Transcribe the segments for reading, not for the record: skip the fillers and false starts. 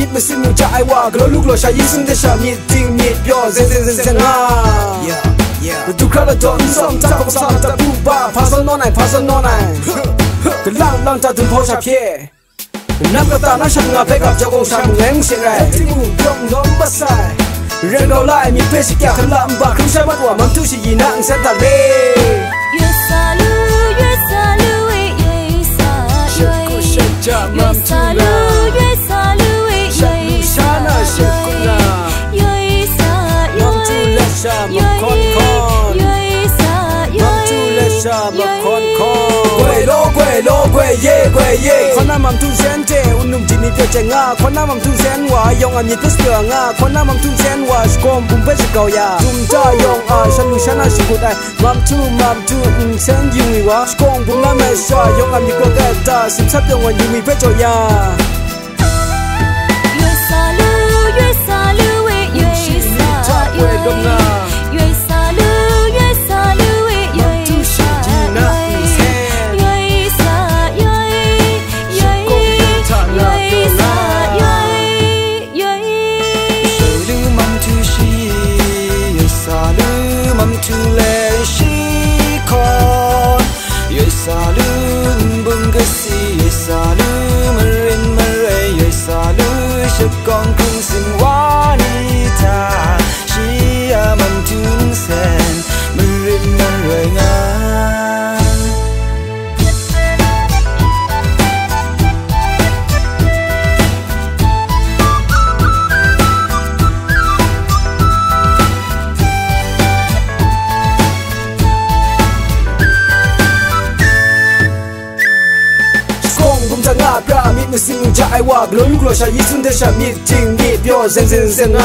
miết mà xin nhiều trái qua cái lúc lo sai ý xin để sao miết tình miết yo zen tu khá là chọn xong ta không sao ta bu ba phá son non này cái lăng ta từng phô sạp kia năm cái ta nói sang ngà phải gặp cho con sang mùng em xin ra thì mùng không nó mất sai riêng đầu lại miết phải kia khăn làm bà không sai mất quả mang tu gì nặng sẽ ta lê quê ye khoan nam tu zen te unum jini pe chenga khoan nam tu zen wa yong am yitus nga khoan nam tu zen wa skom bum pe sikau ya tum ta yong a shanu shana sikudai mam tu sen yumi wa skom bum na me sha yong am yiko ka ta sim sap yong wa yumi pe cho ya yue salu we yue sa yue salu we yue con cung sinh hóa ni ta chỉ mầm chun sen mừng rồi ngang miết mà xin nhiều trái qua cái lúc lo sai ý xin để sao miết tình miết yo zen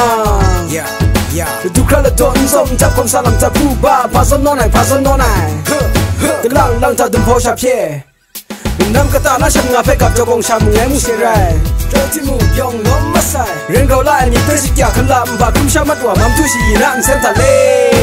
tu khá là chọn xong ta không sao làm ta bu ba phá son non này cái lăng ta từng phô sạp kia năm cái ta nói sang ngà phải gặp cho con sang mùng em xin ra thì mùng yong nó mất sai riêng đầu lại miết phải kia khăn làm và không sao mất quả mang tu gì nặng sẽ ta lê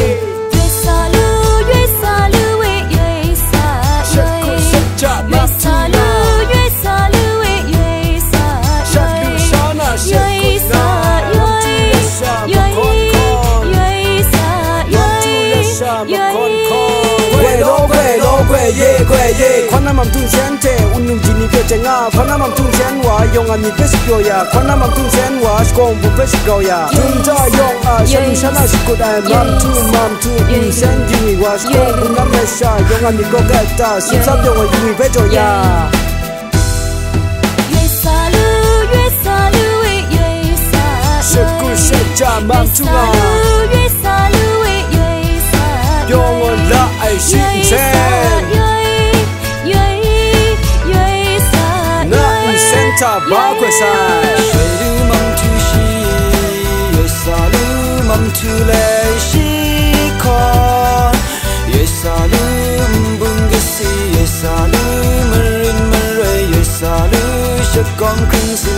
quê ye khoan nam tu zen te unum jini pe chenga khoan nam tu zen wa yong am yitus ya khoan nam tu zen wa skom bu pe sikau ya tum ta yong a shanu shana sikudai mam tu zen yumi wa skom bu na me sha yong am yiko ka ta sim sap yong wa yumi pe cho ya yue salu we yue sa mam tu nga yong la ai shin zen ta ba quê sai水路梦tu shi yue sa lu梦tu le shi kon yue sa lu bung ge si yue sa lu merin mere yue sa lu she kong kun si